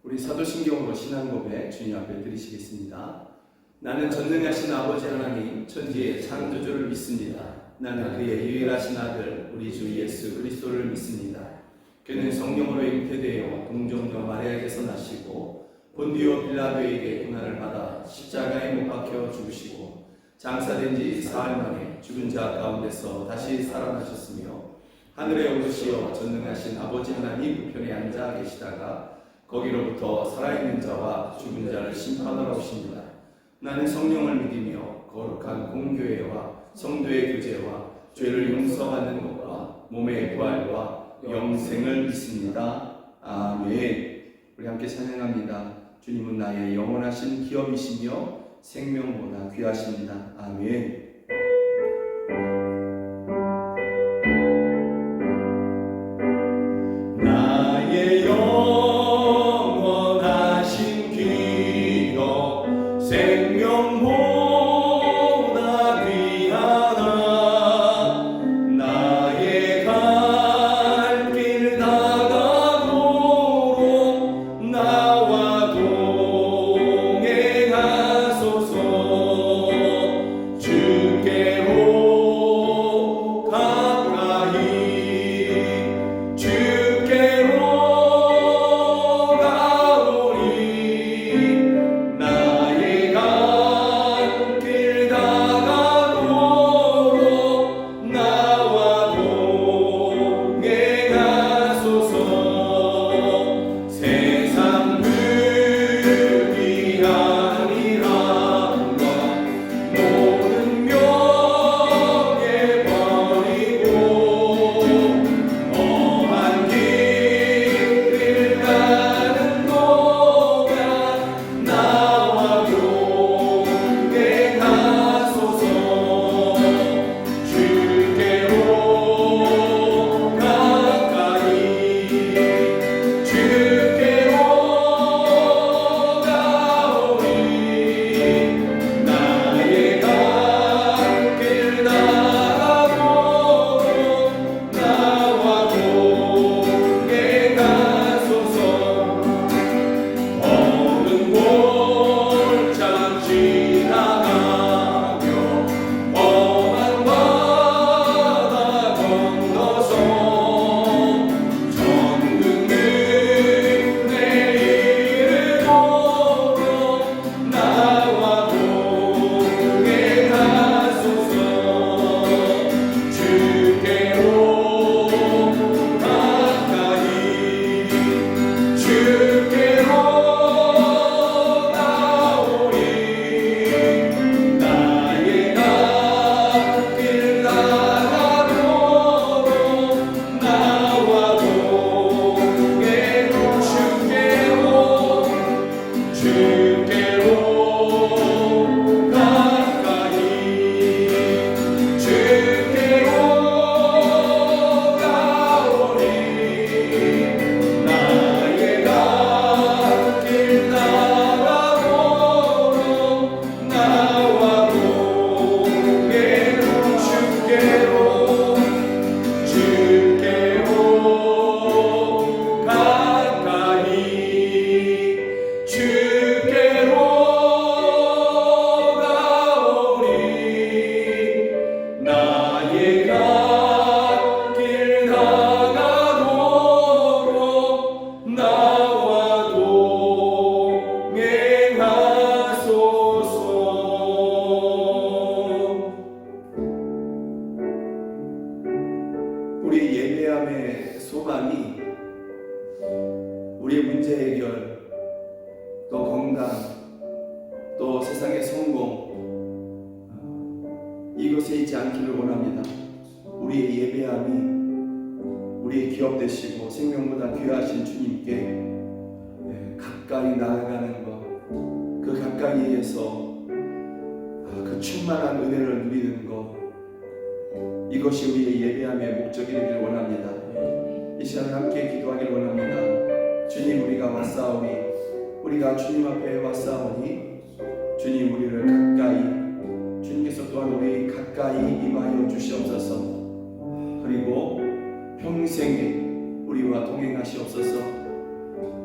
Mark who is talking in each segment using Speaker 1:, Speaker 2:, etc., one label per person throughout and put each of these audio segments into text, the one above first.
Speaker 1: 우리 사도신경으로 신앙고백 주님 앞에 드리시겠습니다. 나는 전능하신 아버지 하나님 천지의 창조주를 믿습니다. 나는 그의 유일하신 아들 우리 주 예수 그리스도를 믿습니다. 그는 성령으로 잉태되어 동정녀 마리아에게서 나시고 본디오 빌라도에게 고난을 받아 십자가에 못 박혀 죽으시고 장사된 지 사흘 만에 죽은 자 가운데서 다시 살아나셨으며 하늘에 오르시어 전능하신 아버지 하나님 우편에 앉아 계시다가 거기로부터 살아있는 자와 죽은 자를 심판하러 오십니다. 나는 성령을 믿으며 거룩한 공교회와 성도의 교제와 죄를 용서받는 것과 몸의 부활과 영생을 믿습니다. 아멘. 우리 함께 찬양합니다. 주님은 나의 영원하신 기업이시며 생명보다 귀하십니다. 아멘. 나의 영원하신 기업 생명보다 귀하다. 나의 갈 길 다가도록 나와 동행하소서. 주께로 가까이 주께로 가오리. 나의 갈 길 다가도록 나와 동행하소서. 세상 불귀한 일함과 모든 명예 버리고 험한 길을 가는 동안 나와 동행하소서. 주께로 가까이 주께로 가오리. 나의 갈 길 다가도록 나와 동행하소서. 어느 골장 지나가며 험한 바다 건너서 전능을 내 이르도록 나와 동행하소서. 주께로 가까이 주께로 나오리. 나의 갈 길 다가도록 나와 동행. 주께로 가까이 주께로 가오리. 나의 갈 길 다가도록 나와 동행. 주께로 가까이 주께로 가오리. 나의 갈 길 다가도록 나와 동행하소서. 우리 예배함의 소망이 우리의 문제 해결, 또 건강, 또 세상의 성공, 이것에 있지 않기를 원합니다. 우리의 예배함이 우리의 기업 되시고 생명보다 귀하신 주님께 가까이 나아가는 것, 그 가까이에서 그 충만한 은혜를 누리는 것, 이것이 우리의 예배함의 목적이길 원합니다. 이 시간에 함께 기도하길 원합니다. 주님, 우리가 왔사오니, 우리가 주님 앞에 왔사오니 주님 우리를 가까이, 주님께서 또한 우리 가까이 임하여 주시옵소서. 그리고 평생에 우리와 동행하시옵소서.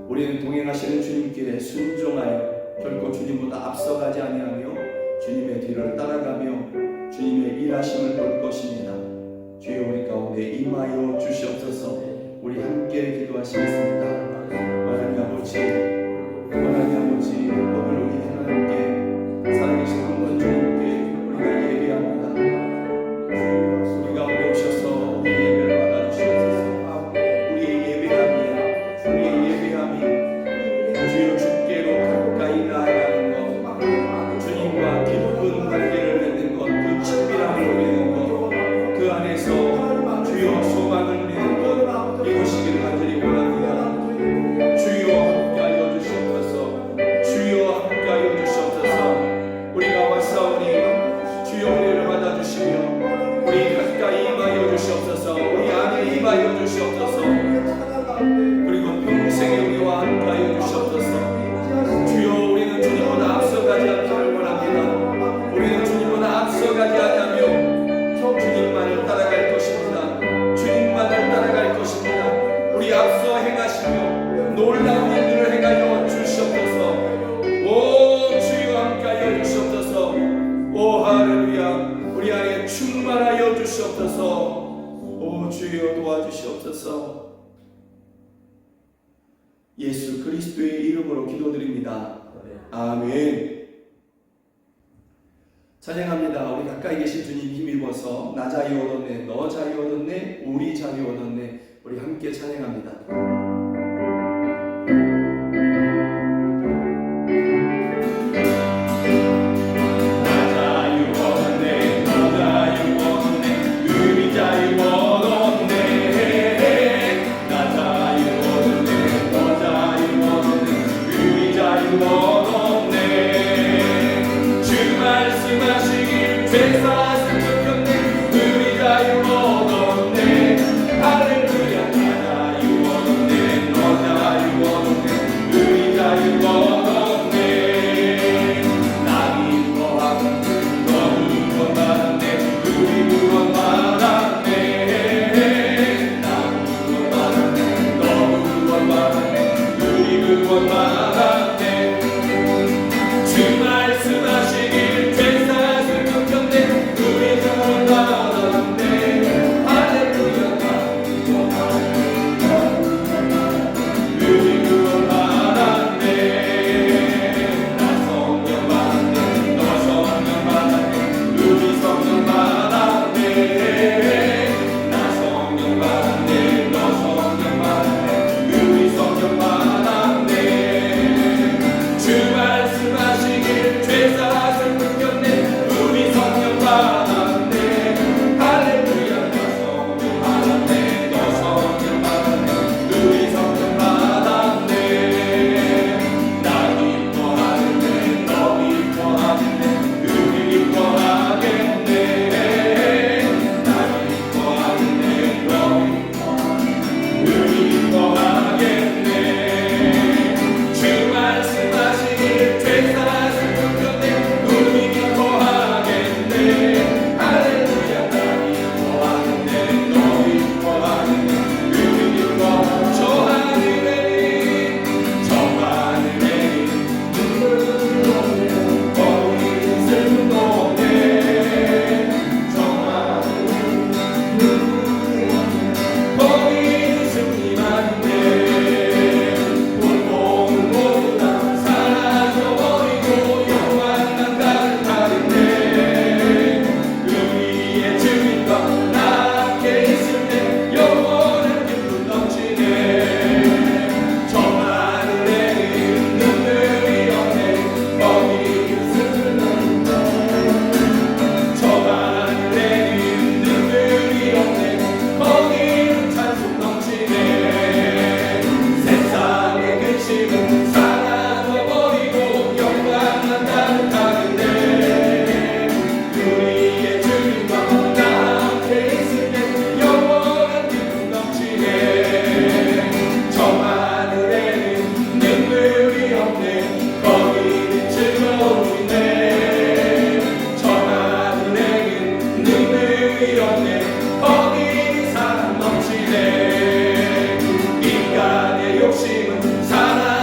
Speaker 1: 우리 우리는 동행하시는 주님께 순종하여 결코 주님보다 앞서가지 아니하며 주님의 뒤를 따라가며 주님의 일하심을 볼 것입니다. 주여 우리 가운데 임하여 주시옵소서. 우리 함께 기도하시겠습니다. 하나님 아버지, 오늘 우리 하나님께 살아계신 한 분 주님께 우리가 예배합니다. 우리 가운데 오셔서 우리 예배를 받아주시옵소서. 우리의 예배함이 주여 주께로 가까이 나아가는 것, 주님과 깊은 관계를 맺는 것, 그 친밀함을 누리는 것, 그 안에서 주여 소망을 누리는 것, 이것이기를 간절히 원합니다. 주여 함께하여 주시옵소서. 주여 함께하여 주시옵소서. 우리가 왔사오니 주여 우리를 받아주시며 우리 가까이 임하여 주시옵소서. 우리 안에 임하여 주시옵소서. 그리고 평생에 우리와 함께하여 주시옵소서. 주여 우리는 주님보다 앞서가지 않기를 원합니다. 우리는 주님보다 앞서가지 않으며 주님만을 따라갈 것입니다. 주님만을 따라갈 것입니다. 우리 앞서 행하시며 놀라운 일들을 행하여 주시옵소서. 오 주여 함께하여 주시옵소서. 오 할렐루야. 우리 안에 충만하여 주시옵소서. 오 주여 도와주시옵소서. 예수 그리스도의 이름으로 기도드립니다. 아멘. 찬양합니다. 우리 가까이 계신 주님 힘입어서 나 자유 얻었네, 너 자유 얻었네, 우리 자유 얻었네. 우리 함께 찬양합니다.
Speaker 2: 인간의 욕심은 사랑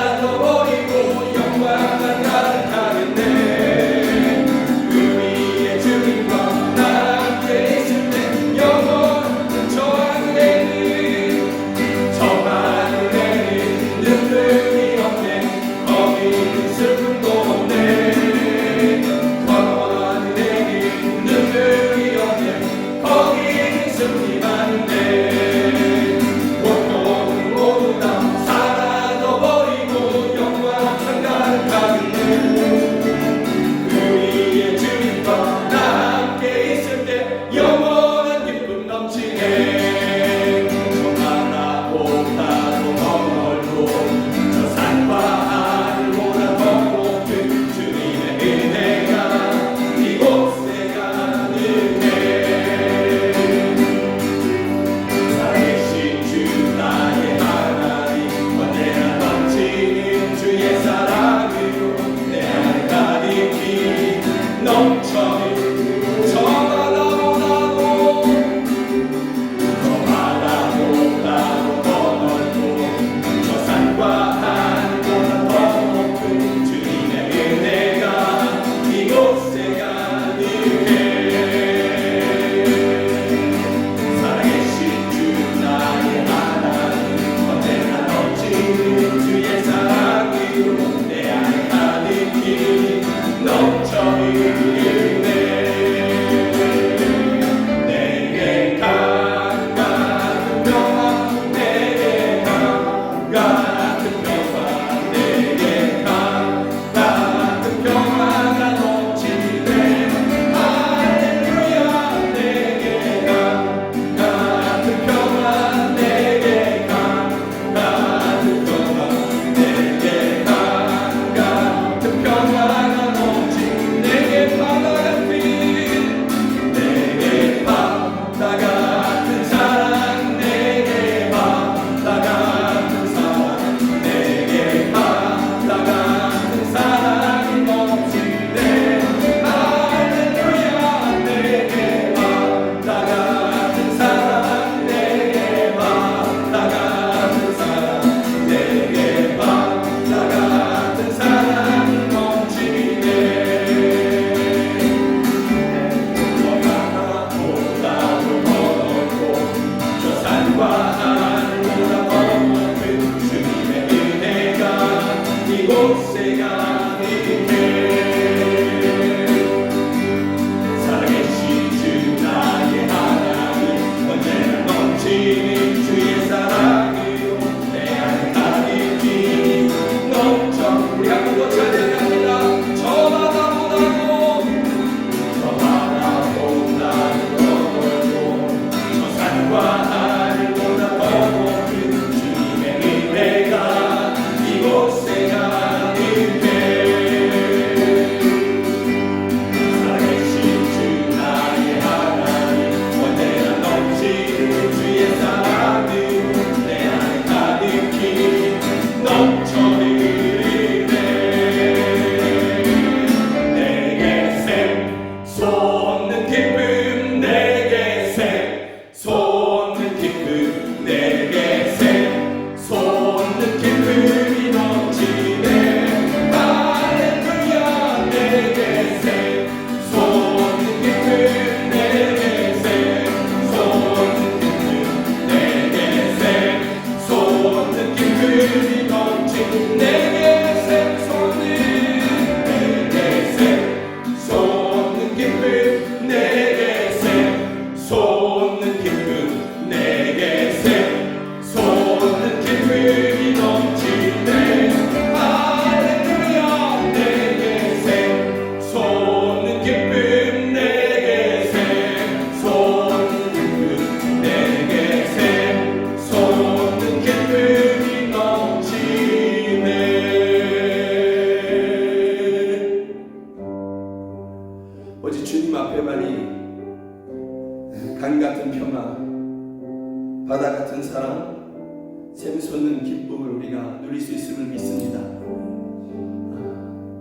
Speaker 1: 샘솟는 기쁨을 우리가 누릴 수 있음을 믿습니다.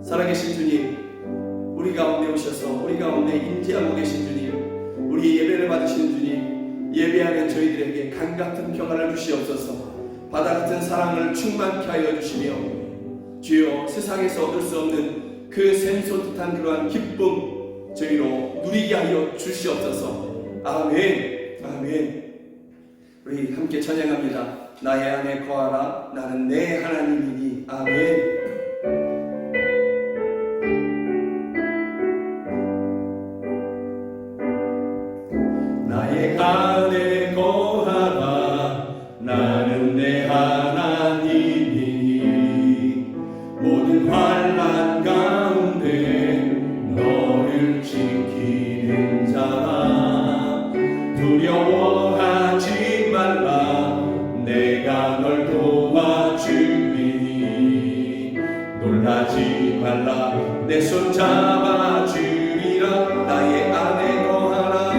Speaker 1: 살아계신 주님, 우리 가운데 오셔서 우리 가운데 임재하고 계신 주님, 우리 예배를 받으시는 주님, 예배하는 저희들에게 강같은 평안을 주시옵소서. 바다같은 사랑을 충만케 하여 주시며 주여, 세상에서 얻을 수 없는 그 샘솟듯한 그러한 기쁨 저희로 누리게 하여 주시옵소서. 아멘, 아멘. 우리 함께 찬양합니다. 나의 안에 거하라, 나는 내 하나님이니. 아멘. 나의 나의 안에 거하라. 나는 내 하나님이니 모든 환난 가운데 너를 지키는 자라. 두려워하지 말라. 내가 널 도와주리니 놀라지 말라. 내 손 잡아주리라. 나의 안에 거하라.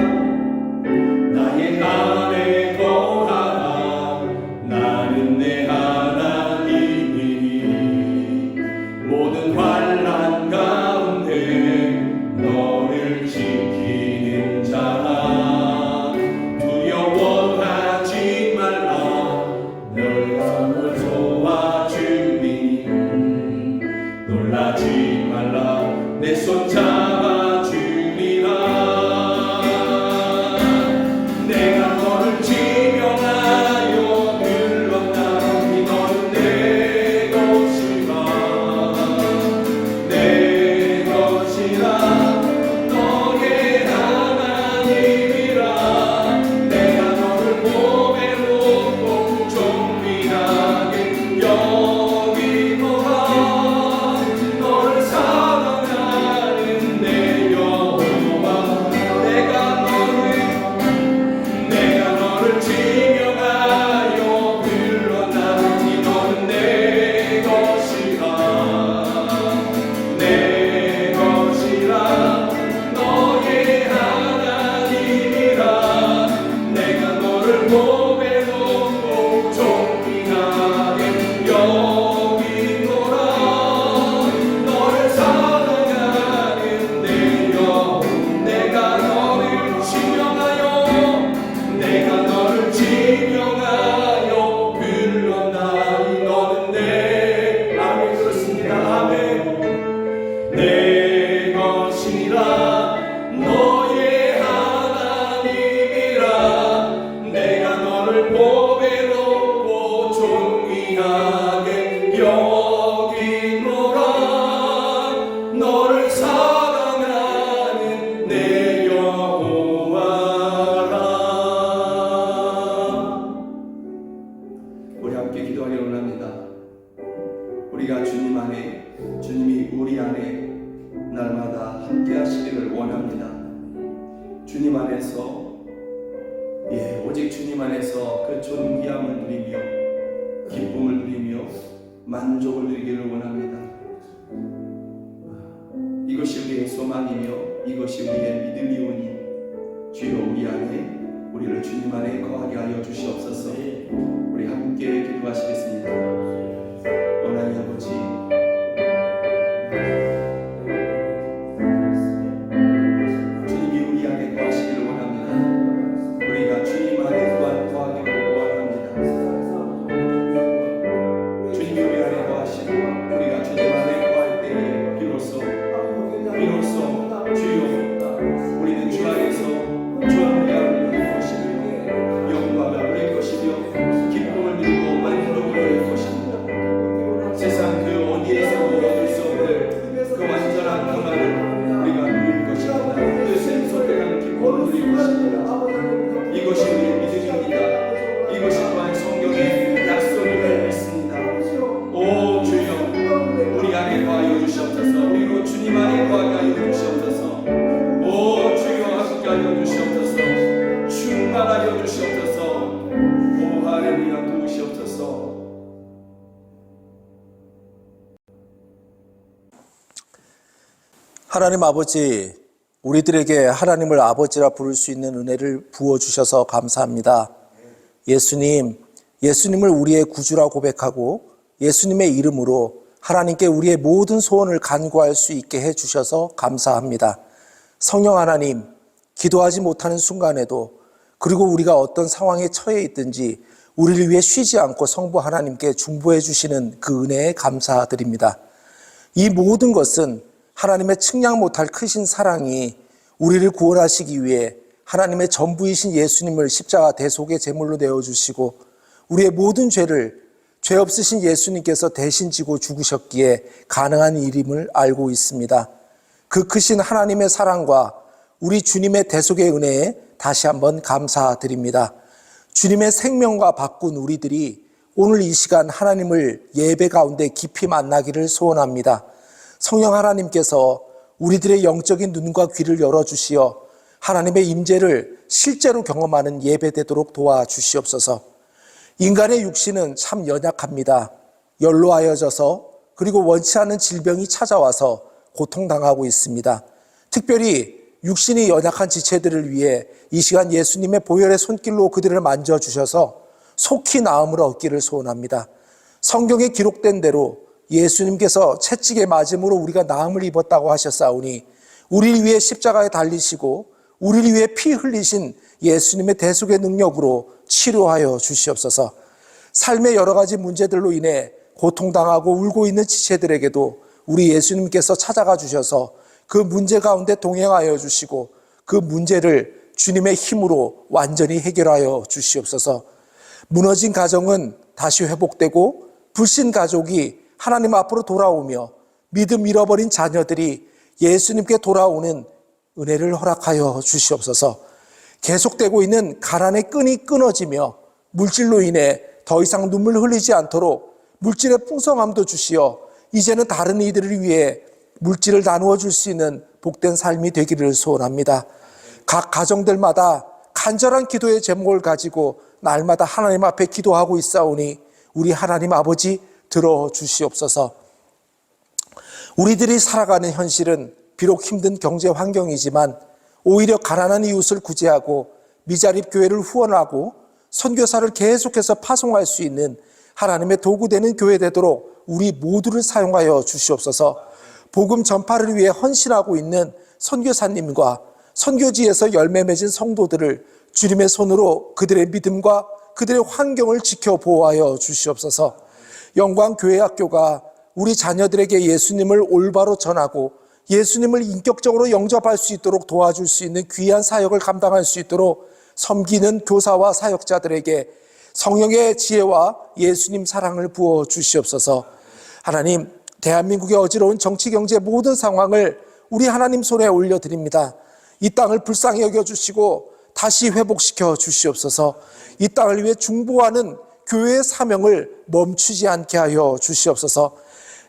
Speaker 1: 나의 안에 거하라. 나는 내 하나님이니 모든 환난 가운데 너를 지키는 자라. 두려워하지 말라. 내가 널 도와주리니 놀라지 말라. 내 손 잡아주리라. 내가 너를 지명하여 불렀나니 너는 내 것이라. 내 것이라. 너의 하나님이라. 내가 너를 몸에 놓고 존귀하게 여기노라. 너를 사랑하는 내 여호와. 내가 너를 지명하여 불렀나니 너는 내 것이라. 내 것이라. 너의 하나님이라. 내가 너를 몸에 놓고 존귀하게 여기노라. 너를 사랑하는 내 여호와. 내가 너를 지명하여 불렀나니 너는 내. 아멘. 그렇습니다. 아멘. 내 것이라. 너의 하나님이라. 내가 너를 복에 놓고 존귀하게 여기노라. 너를 사랑하는 내 여호와라. 우리 함께 기도하기 원합니다. 우리가 주님 안에, 주님이 우리 안에 날마다 함께 하시기를 원합니다. 주님 안에서, 오직 주님 안에서 그 존귀함을 누리며 기쁨을 누리며 만족을 누리기를 원합니다. 이것이 우리의 소망이며 이것이 우리의 믿음이오니 주여 우리 안에, 우리를 주님 안에 거하게 하여 주시옵소서. 우리 함께 기도하시겠습니다. 하나님 아버지, 주님이 우리 안에 거하시기를 원합니다. 우리가 주님 안에 거하기를 원합니다. 주님이 우리 안에 거하시고 우리가 주님 안에 거할 때에 비로소 주여 우리는 주 안에서 존귀함을 누릴 것이며 영광을 누릴 것이며 기쁨을 누리고 만족을 누릴 것입니다. 세상 그 어디에서도 얻을 수 없는 그 완전한 평안을 우리가 누릴 것입니다. 그 생소한 기쁨을 누릴 것입니다. 이것이 우리의 믿음입니다. 이것이 또한 성경의 약속임을 믿습니다. 오 주여 우리 안에 거하여 주시옵소서. 우리로 주님 안에 거하게 하여 주시옵소서. 오 주여 함께 하여 주시옵소서. 충만하여 주시옵소서. 오 할렐루야 도우시옵소서.
Speaker 2: 하나님 아버지, 우리들에게 하나님을 아버지라 부를 수 있는 은혜를 부어주셔서 감사합니다. 예수님을 우리의 구주라 고백하고 예수님의 이름으로 하나님께 우리의 모든 소원을 간구할 수 있게 해주셔서 감사합니다. 성령 하나님, 기도하지 못하는 순간에도 그리고 우리가 어떤 상황에 처해 있든지 우리를 위해 쉬지 않고 성부 하나님께 중보해 주시는 그 은혜에 감사드립니다. 이 모든 것은 하나님의 측량 못할 크신 사랑이 우리를 구원하시기 위해 하나님의 전부이신 예수님을 십자가 대속의 제물로 내어주시고 우리의 모든 죄를 죄 없으신 예수님께서 대신 지고 죽으셨기에 가능한 일임을 알고 있습니다. 그 크신 하나님의 사랑과 우리 주님의 대속의 은혜에 다시 한번 감사드립니다. 주님의 생명과 바꾼 우리들이 오늘 이 시간 하나님을 예배 가운데 깊이 만나기를 소원합니다. 성령 하나님께서 우리들의 영적인 눈과 귀를 열어주시어 하나님의 임재를 실제로 경험하는 예배 되도록 도와주시옵소서. 인간의 육신은 참 연약합니다. 연로하여져서 그리고 원치 않는 질병이 찾아와서 고통당하고 있습니다. 특별히 육신이 연약한 지체들을 위해 이 시간 예수님의 보혈의 손길로 그들을 만져주셔서 속히 나음을 얻기를 소원합니다. 성경에 기록된 대로 예수님께서 채찍에 맞음으로 우리가 나음을 입었다고 하셨사오니 우리를 위해 십자가에 달리시고 우리를 위해 피 흘리신 예수님의 대속의 능력으로 치료하여 주시옵소서. 삶의 여러 가지 문제들로 인해 고통당하고 울고 있는 지체들에게도 우리 예수님께서 찾아가 주셔서 그 문제 가운데 동행하여 주시고 그 문제를 주님의 힘으로 완전히 해결하여 주시옵소서. 무너진 가정은 다시 회복되고 불신 가족이 하나님 앞으로 돌아오며 믿음 잃어버린 자녀들이 예수님께 돌아오는 은혜를 허락하여 주시옵소서. 계속되고 있는 가난의 끈이 끊어지며 물질로 인해 더 이상 눈물 흘리지 않도록 물질의 풍성함도 주시어 이제는 다른 이들을 위해 물질을 나누어 줄 수 있는 복된 삶이 되기를 소원합니다. 각 가정들마다 간절한 기도의 제목을 가지고 날마다 하나님 앞에 기도하고 있사오니 우리 하나님 아버지 들어주시옵소서. 우리들이 살아가는 현실은 비록 힘든 경제 환경이지만 오히려 가난한 이웃을 구제하고 미자립 교회를 후원하고 선교사를 계속해서 파송할 수 있는 하나님의 도구되는 교회 되도록 우리 모두를 사용하여 주시옵소서. 복음 전파를 위해 헌신하고 있는 선교사님과 선교지에서 열매 맺은 성도들을 주님의 손으로 그들의 믿음과 그들의 환경을 지켜 보호하여 주시옵소서. 영광교회학교가 우리 자녀들에게 예수님을 올바로 전하고 예수님을 인격적으로 영접할 수 있도록 도와줄 수 있는 귀한 사역을 감당할 수 있도록 섬기는 교사와 사역자들에게 성령의 지혜와 예수님 사랑을 부어 주시옵소서. 하나님, 대한민국의 어지러운 정치 경제 모든 상황을 우리 하나님 손에 올려드립니다. 이 땅을 불쌍히 여겨주시고 다시 회복시켜 주시옵소서. 이 땅을 위해 중보하는 교회의 사명을 멈추지 않게 하여 주시옵소서.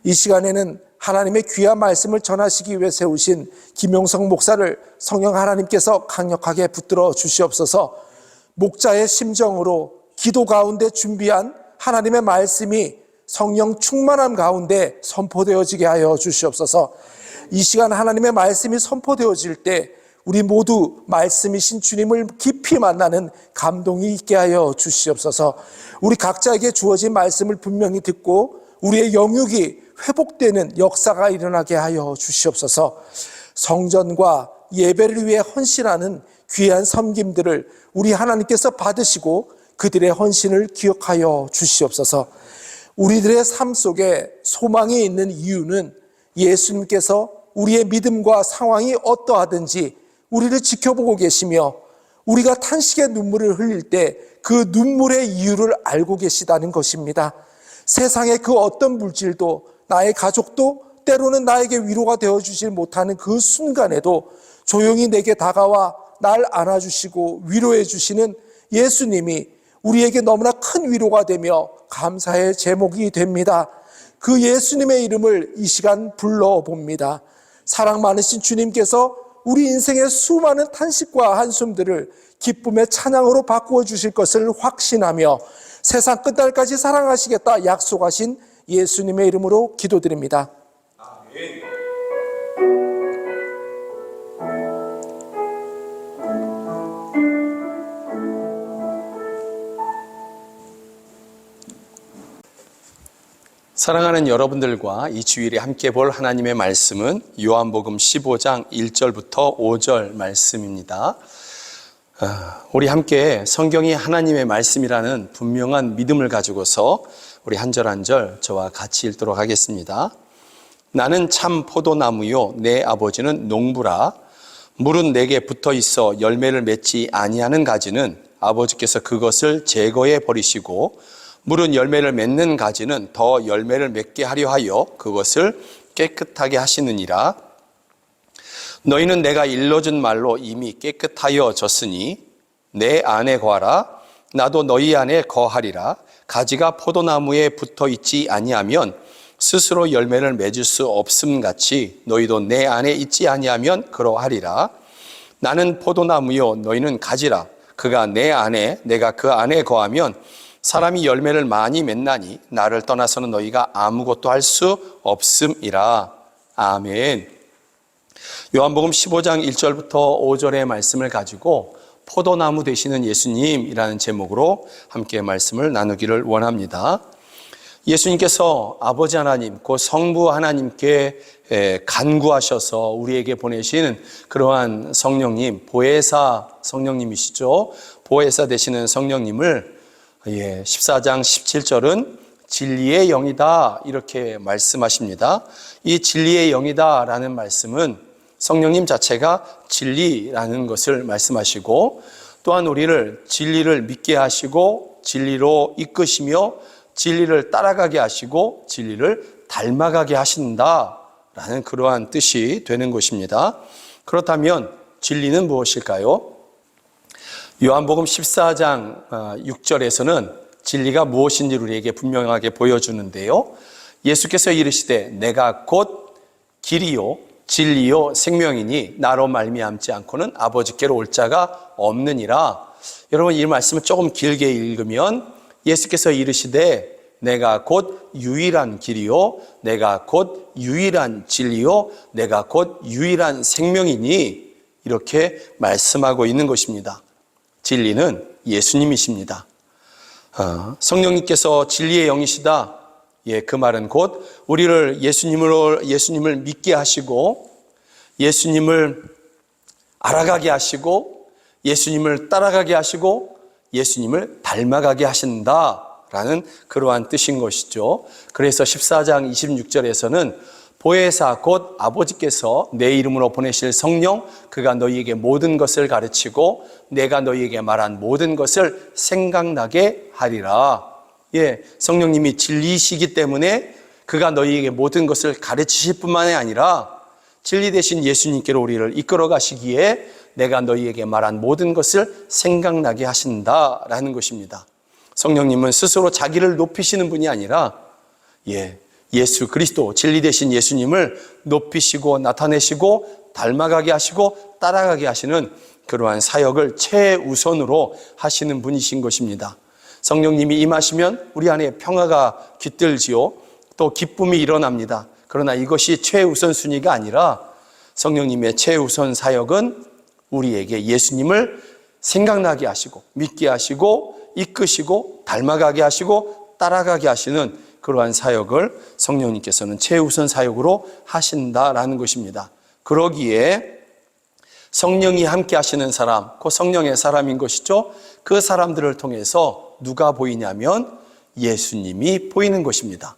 Speaker 2: 이 시간에는 하나님의 귀한 말씀을 전하시기 위해 세우신 김용성 목사를 성령 하나님께서 강력하게 붙들어 주시옵소서. 목자의 심정으로 기도 가운데 준비한 하나님의 말씀이 성령 충만함 가운데 선포되어지게 하여 주시옵소서. 이 시간 하나님의 말씀이 선포되어질 때 우리 모두 말씀이신 주님을 깊이 만나는 감동이 있게 하여 주시옵소서. 우리 각자에게 주어진 말씀을 분명히 듣고 우리의 영육이 회복되는 역사가 일어나게 하여 주시옵소서. 성전과 예배를 위해 헌신하는 귀한 섬김들을 우리 하나님께서 받으시고 그들의 헌신을 기억하여 주시옵소서. 우리들의 삶 속에 소망이 있는 이유는 예수님께서 우리의 믿음과 상황이 어떠하든지 우리를 지켜보고 계시며 우리가 탄식의 눈물을 흘릴 때 그 눈물의 이유를 알고 계시다는 것입니다. 세상의 그 어떤 물질도 나의 가족도 때로는 나에게 위로가 되어주질 못하는 그 순간에도 조용히 내게 다가와 날 안아주시고 위로해 주시는 예수님이 우리에게 너무나 큰 위로가 되며 감사의 제목이 됩니다. 그 예수님의 이름을 이 시간 불러봅니다. 사랑 많으신 주님께서 우리 인생의 수많은 탄식과 한숨들을 기쁨의 찬양으로 바꾸어 주실 것을 확신하며 세상 끝날까지 사랑하시겠다 약속하신 예수님의 이름으로 기도드립니다. 아멘.
Speaker 1: 사랑하는 여러분들과 이 주일에 함께 볼 하나님의 말씀은 요한복음 15장 1절부터 5절 말씀입니다. 우리 함께 성경이 하나님의 말씀이라는 분명한 믿음을 가지고서 우리 한 절 한 절 저와 같이 읽도록 하겠습니다. 나는 참 포도나무요 내 아버지는 농부라. 물은 내게 붙어 있어 열매를 맺지 아니하는 가지는 아버지께서 그것을 제거해 버리시고 물은 열매를 맺는 가지는 더 열매를 맺게 하려 하여 그것을 깨끗하게 하시느니라.
Speaker 3: 너희는 내가 일러준 말로 이미 깨끗하여졌으니 내 안에 거하라. 나도 너희 안에 거하리라. 가지가 포도나무에 붙어 있지 아니하면 스스로 열매를 맺을 수 없음 같이 너희도 내 안에 있지 아니하면 그러하리라. 나는 포도나무요 너희는 가지라. 그가 내 안에 내가 그 안에 거하면 사람이 열매를 많이 맺나니 나를 떠나서는 너희가 아무것도 할 수 없음이라. 아멘. 요한복음 15장 1절부터 5절의 말씀을 가지고 포도나무 되시는 예수님이라는 제목으로 함께 말씀을 나누기를 원합니다. 예수님께서 아버지 하나님, 그 성부 하나님께 간구하셔서 우리에게 보내신 그러한 성령님, 보혜사 성령님이시죠. 보혜사 되시는 성령님을 14장 17절은 진리의 영이다 이렇게 말씀하십니다. 이 진리의 영이다 라는 말씀은 성령님 자체가 진리라는 것을 말씀하시고 또한 우리를 진리를 믿게 하시고 진리로 이끄시며 진리를 따라가게 하시고 진리를 닮아가게 하신다라는 그러한 뜻이 되는 것입니다. 그렇다면 진리는 무엇일까요? 요한복음 14장 6절에서는 진리가 무엇인지 우리에게 분명하게 보여주는데요. 예수께서 이르시되 내가 곧 길이요 진리요 생명이니 나로 말미암지 않고는 아버지께로 올 자가 없느니라. 여러분 이 말씀을 조금 길게 읽으면 예수께서 이르시되 내가 곧 유일한 길이요 내가 곧 유일한 진리요 내가 곧 유일한 생명이니 이렇게 말씀하고 있는 것입니다. 진리는 예수님이십니다. 성령님께서 진리의 영이시다. 그 말은 곧 우리를 예수님을 믿게 하시고 예수님을 알아가게 하시고 예수님을 따라가게 하시고 예수님을 닮아가게 하신다라는 그러한 뜻인 것이죠. 그래서 14장 26절에서는 보혜사 곧 아버지께서 내 이름으로 보내실 성령 그가 너희에게 모든 것을 가르치고 내가 너희에게 말한 모든 것을 생각나게 하리라. 성령님이 진리이시기 때문에 그가 너희에게 모든 것을 가르치실 뿐만이 아니라 진리 되신 예수님께로 우리를 이끌어 가시기에 내가 너희에게 말한 모든 것을 생각나게 하신다라는 것입니다. 성령님은 스스로 자기를 높이시는 분이 아니라 예수 그리스도 진리 되신 예수님을 높이시고 나타내시고 닮아가게 하시고 따라가게 하시는 그러한 사역을 최우선으로 하시는 분이신 것입니다. 성령님이 임하시면 우리 안에 평화가 깃들지요. 또 기쁨이 일어납니다. 그러나 이것이 최우선 순위가 아니라 성령님의 최우선 사역은 우리에게 예수님을 생각나게 하시고 믿게 하시고 이끄시고 닮아가게 하시고 따라가게 하시는 그러한 사역을 성령님께서는 최우선 사역으로 하신다라는 것입니다. 그러기에 성령이 함께 하시는 사람, 그 성령의 사람인 것이죠. 그 사람들을 통해서 누가 보이냐면 예수님이 보이는 것입니다.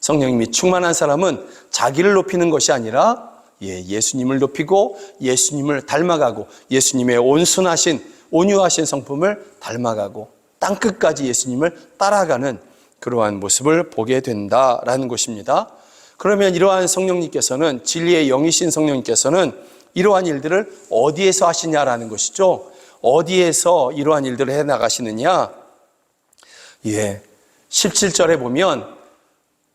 Speaker 3: 성령님이 충만한 사람은 자기를 높이는 것이 아니라 예수님을 높이고 예수님을 닮아가고 예수님의 온순하신 온유하신 성품을 닮아가고 땅끝까지 예수님을 따라가는 그러한 모습을 보게 된다라는 것입니다. 그러면 이러한 성령님께서는 진리의 영이신 성령님께서는 이러한 일들을 어디에서 하시냐라는 것이죠. 어디에서 이러한 일들을 해나가시느냐? 17절에 보면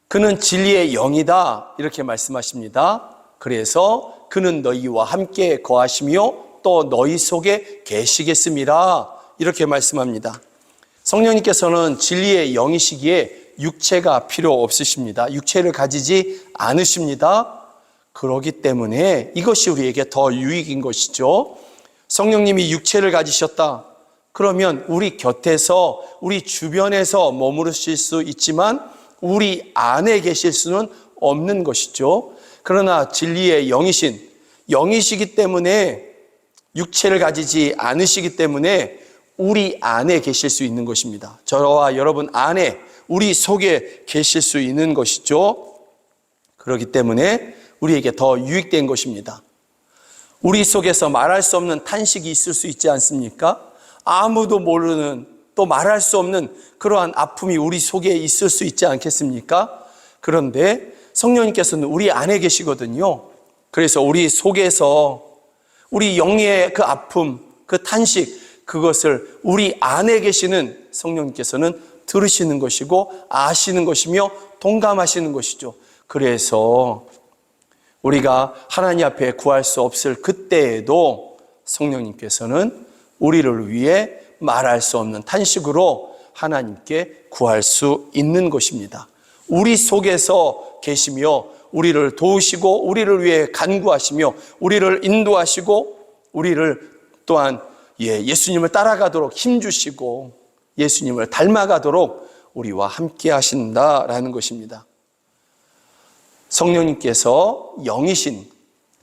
Speaker 3: 그는 진리의 영이다 이렇게 말씀하십니다. 그래서 그는 너희와 함께 거하시며 또 너희 속에 계시겠습니다 이렇게 말씀합니다. 성령님께서는 진리의 영이시기에 육체가 필요 없으십니다. 육체를 가지지 않으십니다. 그렇기 때문에 이것이 우리에게 더 유익인 것이죠. 성령님이 육체를 가지셨다. 그러면 우리 곁에서 우리 주변에서 머무르실 수 있지만 우리 안에 계실 수는 없는 것이죠. 그러나 진리의 영이시기 때문에 육체를 가지지 않으시기 때문에 우리 안에 계실 수 있는 것입니다. 저와 여러분 안에 우리 속에 계실 수 있는 것이죠. 그렇기 때문에 우리에게 더 유익된 것입니다. 우리 속에서 말할 수 없는 탄식이 있을 수 있지 않습니까? 아무도 모르는 또 말할 수 없는 그러한 아픔이 우리 속에 있을 수 있지 않겠습니까? 그런데 성령님께서는 우리 안에 계시거든요. 그래서 우리 속에서 우리 영의 그 아픔, 그 탄식, 그것을 우리 안에 계시는 성령님께서는 들으시는 것이고 아시는 것이며 동감하시는 것이죠. 그래서 우리가 하나님 앞에 구할 수 없을 그때에도 성령님께서는 우리를 위해 말할 수 없는 탄식으로 하나님께 구할 수 있는 것입니다. 우리 속에서 계시며 우리를 도우시고 우리를 위해 간구하시며 우리를 인도하시고 우리를 또한 예수님을 따라가도록 힘주시고 예수님을 닮아가도록 우리와 함께 하신다라는 것입니다. 성령님께서 영이신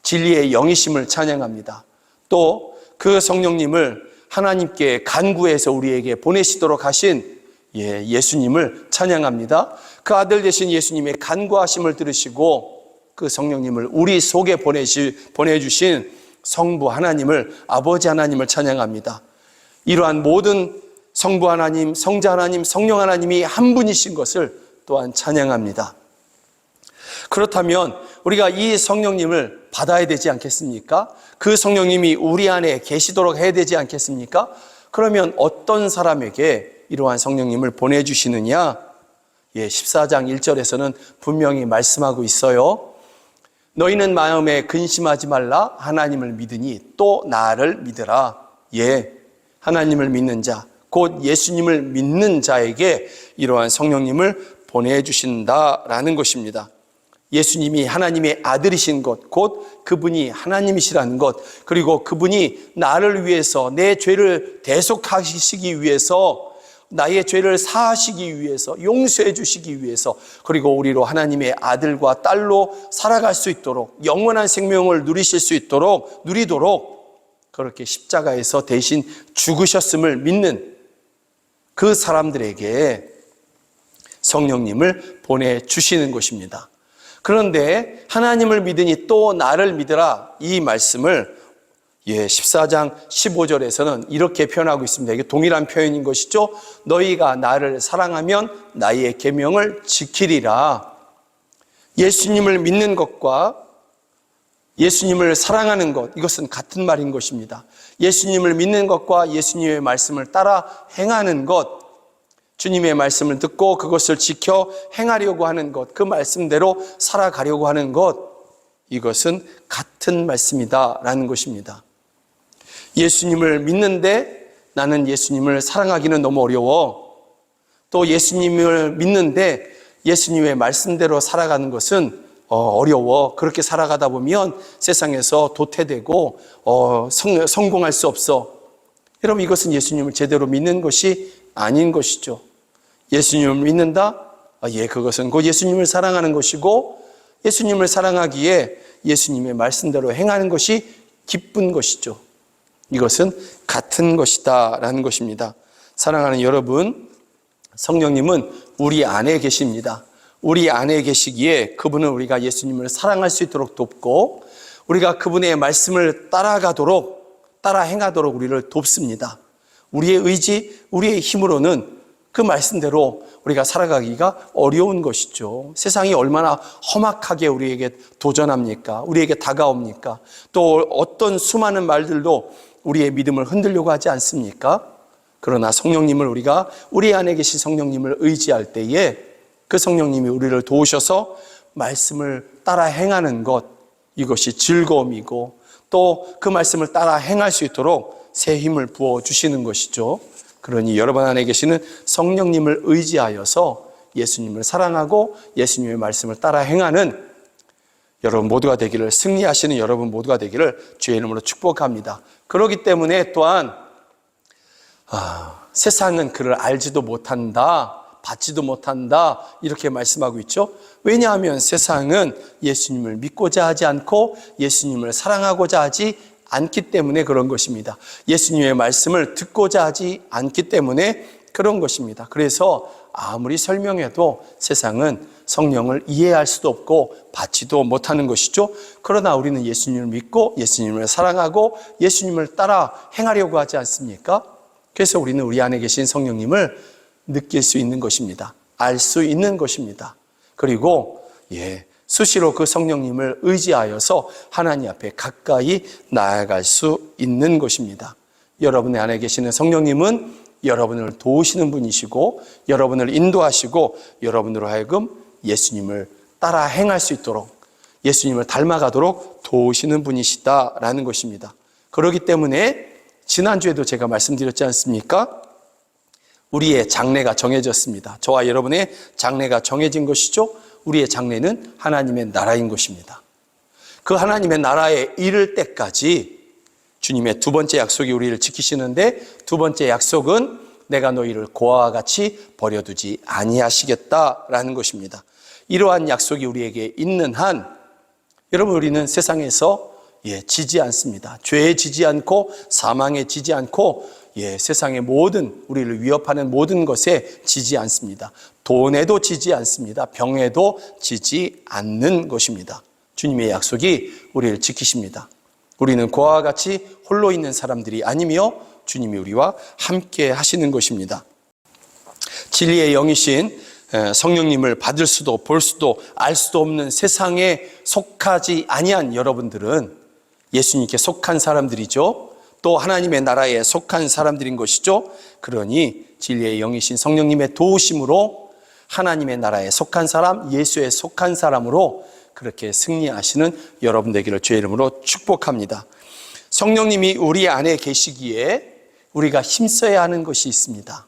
Speaker 3: 진리의 영이심을 찬양합니다. 또 그 성령님을 하나님께 간구해서 우리에게 보내시도록 하신 예수님을 찬양합니다. 그 아들 되신 예수님의 간구하심을 들으시고 그 성령님을 우리 속에 보내주신 성부 하나님을, 아버지 하나님을 찬양합니다. 이러한 모든 성부 하나님, 성자 하나님, 성령 하나님이 한 분이신 것을 또한 찬양합니다. 그렇다면 우리가 이 성령님을 받아야 되지 않겠습니까? 그 성령님이 우리 안에 계시도록 해야 되지 않겠습니까? 그러면 어떤 사람에게 이러한 성령님을 보내주시느냐? 14장 1절에서는 분명히 말씀하고 있어요. 너희는 마음에 근심하지 말라. 하나님을 믿으니 또 나를 믿으라. 하나님을 믿는 자, 곧 예수님을 믿는 자에게 이러한 성령님을 보내주신다라는 것입니다. 예수님이 하나님의 아들이신 것, 곧 그분이 하나님이시라는 것, 그리고 그분이 나를 위해서 내 죄를 대속하시기 위해서, 나의 죄를 사하시기 위해서, 용서해 주시기 위해서, 그리고 우리로 하나님의 아들과 딸로 살아갈 수 있도록, 영원한 생명을 누리도록 그렇게 십자가에서 대신 죽으셨음을 믿는 그 사람들에게 성령님을 보내주시는 것입니다. 그런데 하나님을 믿으니 또 나를 믿으라, 이 말씀을 14장 15절에서는 이렇게 표현하고 있습니다. 이게 동일한 표현인 것이죠. 너희가 나를 사랑하면 나의 계명을 지키리라. 예수님을 믿는 것과 예수님을 사랑하는 것, 이것은 같은 말인 것입니다. 예수님을 믿는 것과 예수님의 말씀을 따라 행하는 것, 주님의 말씀을 듣고 그것을 지켜 행하려고 하는 것, 그 말씀대로 살아가려고 하는 것, 이것은 같은 말씀이다라는 것입니다. 예수님을 믿는데 나는 예수님을 사랑하기는 너무 어려워. 또 예수님을 믿는데 예수님의 말씀대로 살아가는 것은 어려워. 그렇게 살아가다 보면 세상에서 도태되고 성공할 수 없어. 여러분, 이것은 예수님을 제대로 믿는 것이 아닌 것이죠. 예수님을 믿는다? 그것은 곧 예수님을 사랑하는 것이고, 예수님을 사랑하기에 예수님의 말씀대로 행하는 것이 기쁜 것이죠. 이것은 같은 것이다 라는 것입니다. 사랑하는 여러분, 성령님은 우리 안에 계십니다. 우리 안에 계시기에 그분은 우리가 예수님을 사랑할 수 있도록 돕고, 우리가 그분의 말씀을 따라 행하도록 우리를 돕습니다. 우리의 의지, 우리의 힘으로는 그 말씀대로 우리가 살아가기가 어려운 것이죠. 세상이 얼마나 험악하게 우리에게 도전합니까? 우리에게 다가옵니까? 또 어떤 수많은 말들도 우리의 믿음을 흔들려고 하지 않습니까? 그러나 성령님을 우리 안에 계신 성령님을 의지할 때에 그 성령님이 우리를 도우셔서 말씀을 따라 행하는 것, 이것이 즐거움이고 또 그 말씀을 따라 행할 수 있도록 새 힘을 부어주시는 것이죠. 그러니 여러분 안에 계시는 성령님을 의지하여서 예수님을 사랑하고 예수님의 말씀을 따라 행하는 여러분 모두가 되기를, 승리하시는 여러분 모두가 되기를 주의 이름으로 축복합니다. 그렇기 때문에 또한 세상은 그를 알지도 못한다, 받지도 못한다, 이렇게 말씀하고 있죠. 왜냐하면 세상은 예수님을 믿고자 하지 않고 예수님을 사랑하고자 하지 않기 때문에 그런 것입니다. 예수님의 말씀을 듣고자 하지 않기 때문에 그런 것입니다. 그래서 아무리 설명해도 세상은 성령을 이해할 수도 없고 받지도 못하는 것이죠. 그러나 우리는 예수님을 믿고 예수님을 사랑하고 예수님을 따라 행하려고 하지 않습니까? 그래서 우리는 우리 안에 계신 성령님을 느낄 수 있는 것입니다. 알 수 있는 것입니다. 그리고 수시로 그 성령님을 의지하여서 하나님 앞에 가까이 나아갈 수 있는 것입니다. 여러분의 안에 계시는 성령님은 여러분을 도우시는 분이시고 여러분을 인도하시고 여러분으로 하여금 예수님을 따라 행할 수 있도록 예수님을 닮아가도록 도우시는 분이시다라는 것입니다. 그렇기 때문에 지난주에도 제가 말씀드렸지 않습니까? 우리의 장래가 정해졌습니다. 저와 여러분의 장래가 정해진 것이죠. 우리의 장래는 하나님의 나라인 것입니다. 그 하나님의 나라에 이를 때까지 주님의 두 번째 약속이 우리를 지키시는데 두 번째 약속은 내가 너희를 고아와 같이 버려두지 아니하시겠다라는 것입니다. 이러한 약속이 우리에게 있는 한 여러분 우리는 세상에서 지지 않습니다. 죄에 지지 않고 사망에 지지 않고 세상의 모든 우리를 위협하는 모든 것에 지지 않습니다. 돈에도 지지 않습니다. 병에도 지지 않는 것입니다. 주님의 약속이 우리를 지키십니다. 우리는 고아와 같이 홀로 있는 사람들이 아니며 주님이 우리와 함께 하시는 것입니다. 진리의 영이신 성령님을 받을 수도 볼 수도 알 수도 없는 세상에 속하지 아니한 여러분들은 예수님께 속한 사람들이죠. 또 하나님의 나라에 속한 사람들인 것이죠. 그러니 진리의 영이신 성령님의 도우심으로 하나님의 나라에 속한 사람, 예수에 속한 사람으로 그렇게 승리하시는 여러분 되기를 주의 이름으로 축복합니다. 성령님이 우리 안에 계시기에 우리가 힘써야 하는 것이 있습니다.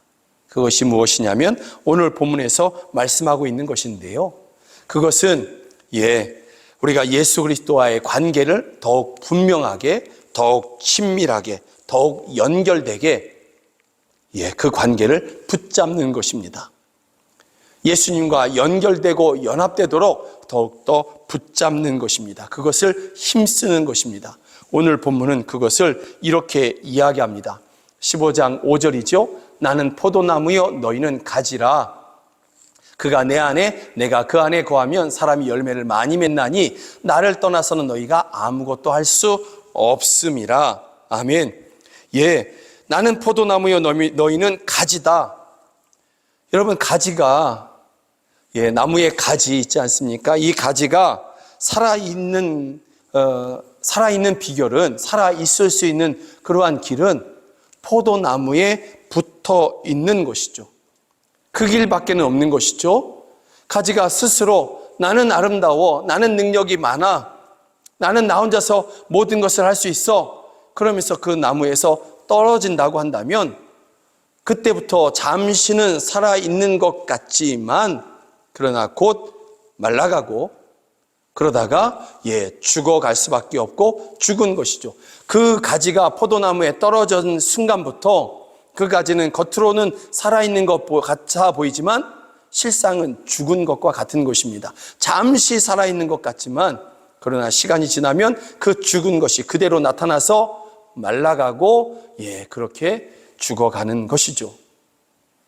Speaker 3: 그것이 무엇이냐면 오늘 본문에서 말씀하고 있는 것인데요. 그것은 우리가 예수 그리스도와의 관계를 더욱 분명하게, 더욱 친밀하게, 더욱 연결되게 그 관계를 붙잡는 것입니다. 예수님과 연결되고 연합되도록 더욱더 붙잡는 것입니다. 그것을 힘쓰는 것입니다. 오늘 본문은 그것을 이렇게 이야기합니다. 15장 5절이죠. 나는 포도나무여 너희는 가지라. 그가 내 안에 내가 그 안에 거하면 사람이 열매를 많이 맺나니 나를 떠나서는 너희가 아무것도 할 수 없음이라. 아멘. 나는 포도나무여 너희는 가지다. 여러분 가지가 나무의 가지 있지 않습니까? 이 가지가 살아있는 비결은 살아있을 수 있는 그러한 길은 포도나무에 붙어 있는 것이죠. 그 길밖에는 없는 것이죠. 가지가 스스로 나는 아름다워, 나는 능력이 많아, 나는 나 혼자서 모든 것을 할 수 있어 그러면서 그 나무에서 떨어진다고 한다면 그때부터 잠시는 살아있는 것 같지만 그러나 곧 말라가고 그러다가 죽어갈 수밖에 없고 죽은 것이죠. 그 가지가 포도나무에 떨어진 순간부터 그 가지는 겉으로는 살아있는 것 같아 보이지만 실상은 죽은 것과 같은 것입니다. 잠시 살아있는 것 같지만 그러나 시간이 지나면 그 죽은 것이 그대로 나타나서 말라가고 그렇게 죽어가는 것이죠.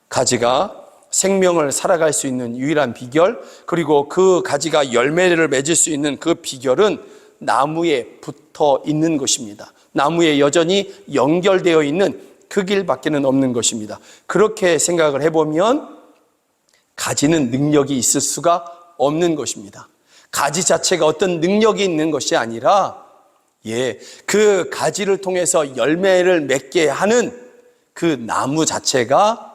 Speaker 3: 가지가 생명을 살아갈 수 있는 유일한 비결, 그리고 그 가지가 열매를 맺을 수 있는 그 비결은 나무에 붙어 있는 것입니다. 나무에 여전히 연결되어 있는 그 길밖에는 없는 것입니다. 그렇게 생각을 해보면 가지는 능력이 있을 수가 없는 것입니다. 가지 자체가 어떤 능력이 있는 것이 아니라 그 가지를 통해서 열매를 맺게 하는 그 나무 자체가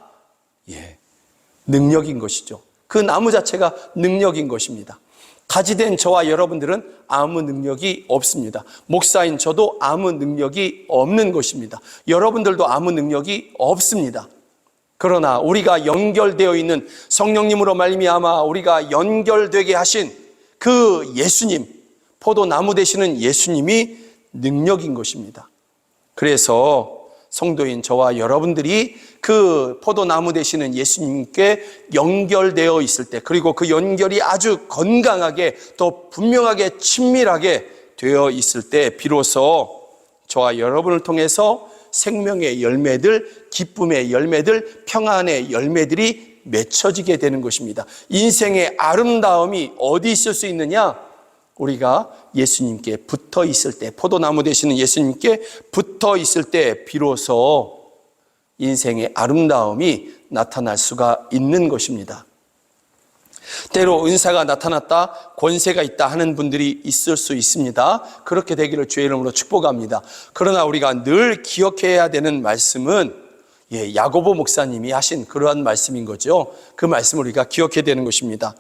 Speaker 3: 능력인 것이죠. 그 나무 자체가 능력인 것입니다. 가지된 저와 여러분들은 아무 능력이 없습니다. 목사인 저도 아무 능력이 없는 것입니다. 여러분들도 아무 능력이 없습니다. 그러나 우리가 연결되어 있는 성령님으로 말미암아 우리가 연결되게 하신 그 예수님, 포도나무 되시는 예수님이 능력인 것입니다. 그래서 성도인 저와 여러분들이 그 포도나무 되시는 예수님께 연결되어 있을 때, 그리고 그 연결이 아주 건강하게 또 분명하게 친밀하게 되어 있을 때 비로소 저와 여러분을 통해서 생명의 열매들, 기쁨의 열매들, 평안의 열매들이 맺혀지게 되는 것입니다. 인생의 아름다움이 어디 있을 수 있느냐? 우리가 예수님께 붙어 있을 때, 포도나무 되시는 예수님께 붙어 있을 때 비로소 인생의 아름다움이 나타날 수가 있는 것입니다. 때로 은사가 나타났다, 권세가 있다 하는 분들이 있을 수 있습니다. 그렇게 되기를 주의 이름으로 축복합니다. 그러나 우리가 늘 기억해야 되는 말씀은 야고보 목사님이 하신 그러한 말씀인 거죠. 그 말씀을 우리가 기억해야 되는 것입니다.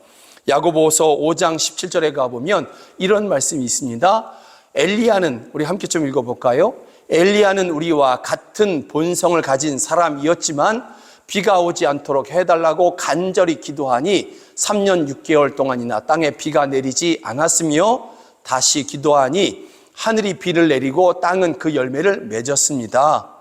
Speaker 3: 야고보서 5장 17절에 가보면 이런 말씀이 있습니다. 엘리야는, 우리 함께 좀 읽어볼까요? 엘리야는 우리와 같은 본성을 가진 사람이었지만 비가 오지 않도록 해달라고 간절히 기도하니 3년 6개월 동안이나 땅에 비가 내리지 않았으며 다시 기도하니 하늘이 비를 내리고 땅은 그 열매를 맺었습니다.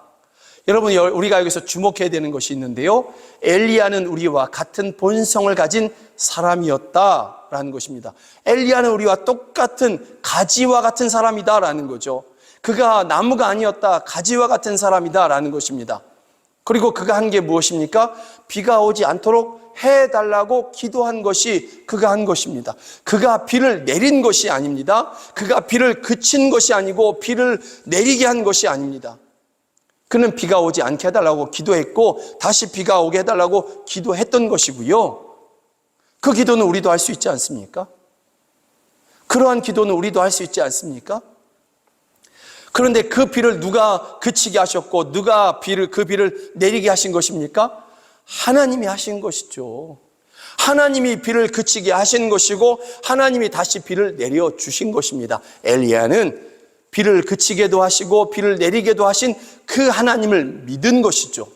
Speaker 3: 여러분, 우리가 여기서 주목해야 되는 것이 있는데요. 엘리야는 우리와 같은 본성을 가진 사람이었다라는 것입니다. 엘리야는 우리와 똑같은 가지와 같은 사람이다라는 거죠. 그가 나무가 아니었다, 가지와 같은 사람이다라는 것입니다. 그리고 그가 한 게 무엇입니까? 비가 오지 않도록 해달라고 기도한 것이 그가 한 것입니다. 그가 비를 내린 것이 아닙니다. 그가 비를 그친 것이 아니고 비를 내리게 한 것이 아닙니다. 그는 비가 오지 않게 해달라고 기도했고 다시 비가 오게 해달라고 기도했던 것이고요. 그 기도는 우리도 할 수 있지 않습니까? 그러한 기도는 우리도 할 수 있지 않습니까? 그런데 그 비를 누가 그치게 하셨고 누가 그 비를 내리게 하신 것입니까? 하나님이 하신 것이죠. 하나님이 비를 그치게 하신 것이고 하나님이 다시 비를 내려주신 것입니다. 엘리야는 비를 그치게도 하시고 비를 내리게도 하신 그 하나님을 믿은 것이죠.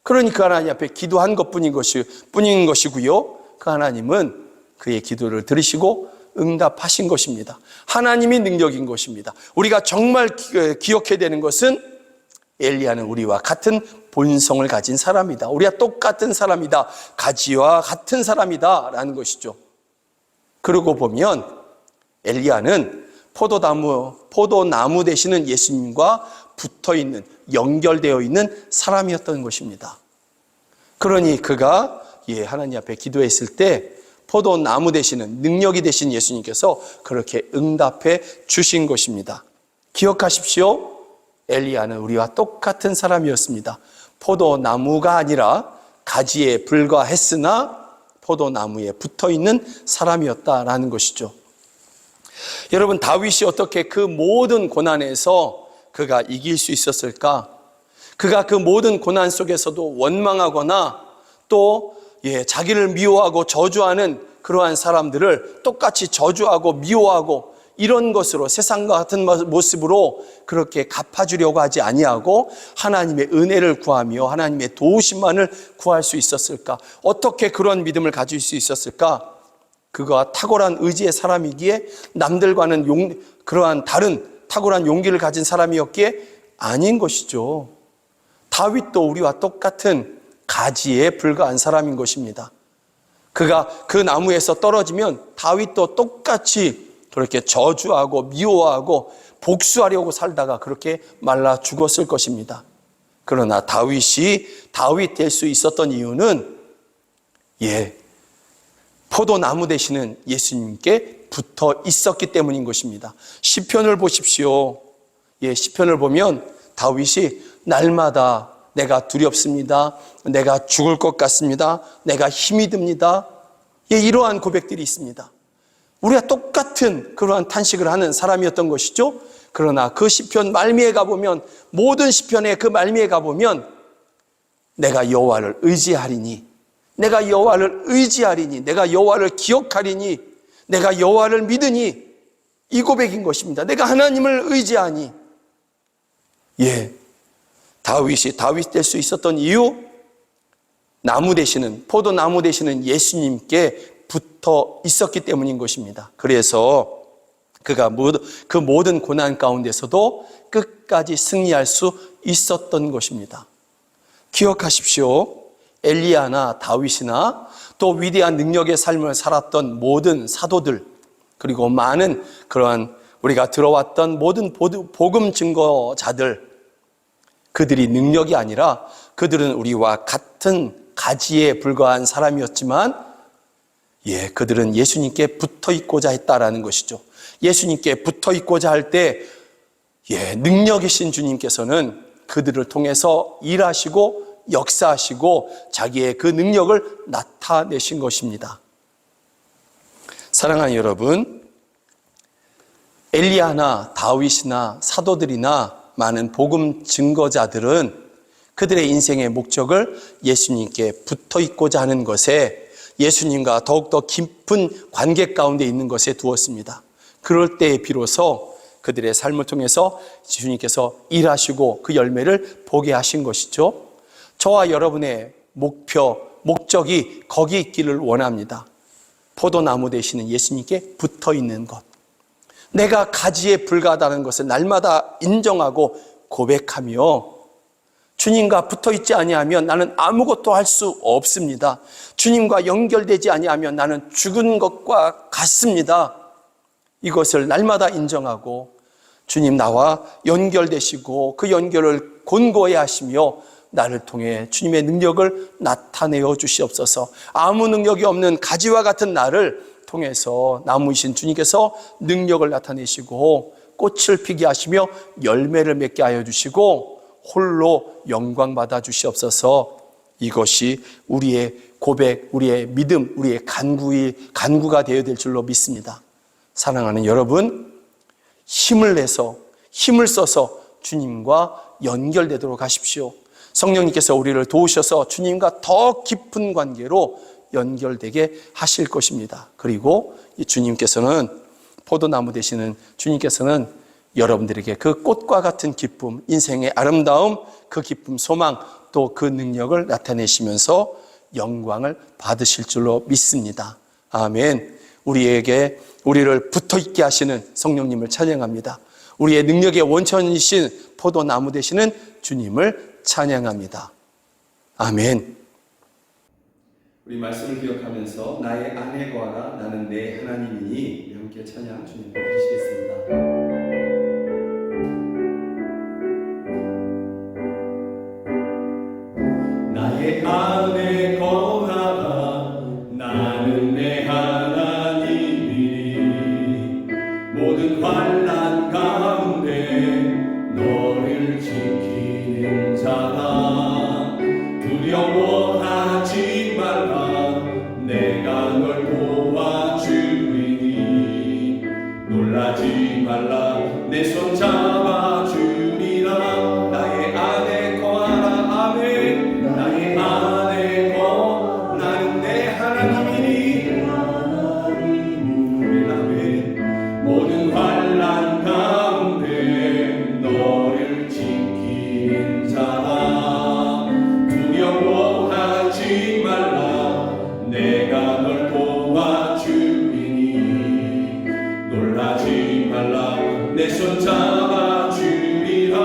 Speaker 3: 그러니 그 하나님 앞에 기도한 것뿐인 것이고요. 그 하나님은 그의 기도를 들으시고 응답하신 것입니다. 하나님이 능력인 것입니다. 우리가 정말 기억해야 되는 것은 엘리야는 우리와 같은 본성을 가진 사람이다. 우리와 똑같은 사람이다. 가지와 같은 사람이다 라는 것이죠. 그러고 보면 엘리야는 포도나무 되시는 예수님과 붙어있는, 연결되어 있는 사람이었던 것입니다. 그러니 그가 하나님 앞에 기도했을 때 포도나무 되시는, 능력이 되신 예수님께서 그렇게 응답해 주신 것입니다. 기억하십시오. 엘리야는 우리와 똑같은 사람이었습니다. 포도나무가 아니라 가지에 불과했으나 포도나무에 붙어있는 사람이었다라는 것이죠. 여러분, 다윗이 어떻게 그 모든 고난에서 그가 이길 수 있었을까? 그가 그 모든 고난 속에서도 원망하거나 또 자기를 미워하고 저주하는 그러한 사람들을 똑같이 저주하고 미워하고 이런 것으로, 세상과 같은 모습으로 그렇게 갚아주려고 하지 아니하고 하나님의 은혜를 구하며 하나님의 도우심만을 구할 수 있었을까? 어떻게 그런 믿음을 가질 수 있었을까? 그가 탁월한 의지의 사람이기에 남들과는 그러한 다른 탁월한 용기를 가진 사람이었기에 아닌 것이죠. 다윗도 우리와 똑같은 가지에 불과한 사람인 것입니다. 그가 그 나무에서 떨어지면 다윗도 똑같이 그렇게 저주하고 미워하고 복수하려고 살다가 그렇게 말라 죽었을 것입니다. 그러나 다윗이 다윗 될 수 있었던 이유는 포도나무 되시는 예수님께 붙어 있었기 때문인 것입니다. 시편을 보십시오. 시편을 보면 다윗이 날마다 내가 두렵습니다. 내가 죽을 것 같습니다. 내가 힘이 듭니다. 이러한 고백들이 있습니다. 우리가 똑같은 그러한 탄식을 하는 사람이었던 것이죠. 그러나 그 시편 말미에 가보면, 모든 시편의 그 말미에 가보면 내가 여호와를 의지하리니, 내가 여호와를 의지하리니, 내가 여호와를 기억하리니, 내가 여호와를 믿으니, 이 고백인 것입니다. 내가 하나님을 의지하니. 다윗이 다윗 될 수 있었던 이유, 나무 되시는, 포도나무 되시는 예수님께 붙어 있었기 때문인 것입니다. 그래서 그가 그 모든 고난 가운데서도 끝까지 승리할 수 있었던 것입니다. 기억하십시오. 엘리야나 다윗이나 또 위대한 능력의 삶을 살았던 모든 사도들, 그리고 많은 그러한 우리가 들어왔던 모든 복음 증거자들, 그들이 능력이 아니라 그들은 우리와 같은 가지에 불과한 사람이었지만 그들은 예수님께 붙어 있고자 했다라는 것이죠. 예수님께 붙어 있고자 할 때 능력이신 주님께서는 그들을 통해서 일하시고 역사하시고 자기의 그 능력을 나타내신 것입니다. 사랑하는 여러분, 엘리야나 다윗이나 사도들이나 많은 복음 증거자들은 그들의 인생의 목적을 예수님께 붙어 있고자 하는 것에, 예수님과 더욱더 깊은 관계 가운데 있는 것에 두었습니다. 그럴 때에 비로소 그들의 삶을 통해서 주님께서 일하시고 그 열매를 보게 하신 것이죠. 저와 여러분의 목표, 목적이 거기 있기를 원합니다. 포도나무 되시는 예수님께 붙어 있는 것, 내가 가지에 불과하다는 것을 날마다 인정하고 고백하며, 주님과 붙어 있지 아니하면 나는 아무것도 할 수 없습니다. 주님과 연결되지 아니하면 나는 죽은 것과 같습니다. 이것을 날마다 인정하고 주님 나와 연결되시고 그 연결을 곤고히 하시며 나를 통해 주님의 능력을 나타내어 주시옵소서. 아무 능력이 없는 가지와 같은 나를 통해서 나무이신 주님께서 능력을 나타내시고 꽃을 피게 하시며 열매를 맺게 하여 주시고 홀로 영광 받아 주시옵소서. 이것이 우리의 고백, 우리의 믿음, 우리의 간구가 되어야 될 줄로 믿습니다. 사랑하는 여러분, 힘을 내서, 힘을 써서 주님과 연결되도록 하십시오. 성령님께서 우리를 도우셔서 주님과 더 깊은 관계로 연결되게 하실 것입니다. 그리고 주님께서는, 포도나무 되시는 주님께서는 여러분들에게 그 꽃과 같은 기쁨, 인생의 아름다움, 그 기쁨, 소망, 또 그 능력을 나타내시면서 영광을 받으실 줄로 믿습니다. 아멘. 우리를 붙어 있게 하시는 성령님을 찬양합니다. 우리의 능력의 원천이신 포도나무 되시는 주님을 찬양합니다. 아멘.
Speaker 1: 우리 말씀을 기억하면서 나의 안에 거하라 나는 내 하나님이니, 함께 찬양 주님 부르시겠습니다. 나의 안에 거하라 나는 내 하나님이니, 모든 환난 가운데 너를 지키는 자라. 두려워하지 말라 내가 널 도와주리니, 놀라지 말라 내 손 잡아주리라. 나의 안에 거하라. 아멘. 나의 안에 거 나는 내 하나님이니, 아멘. 모든 환난 가운데 너를 지키는 자라. 두려워하지 말라 내가 널 도와주리니, 놀라지 말라 내 손 잡아주리라.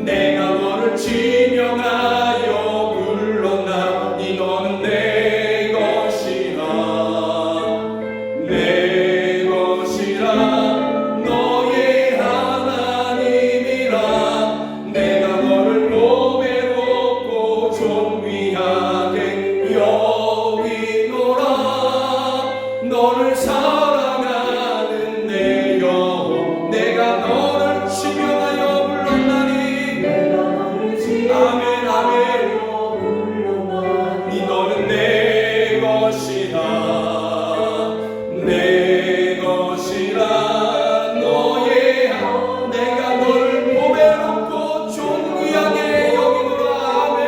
Speaker 1: 내가 너를 지명하여 불렀나니 너는 내 것이라. 내 것이라 너의 하나님이라. 내가 너를 보배롭고 존귀하게 여기노라. 너를 사랑하는 내 영혼, 내가 너를 지명하여 불렀나니. 아멘 아멘. 니 너는 내 것이라. 내 것이라 너의 내가 너를 보배롭고 존귀하게 여기노라. 아멘.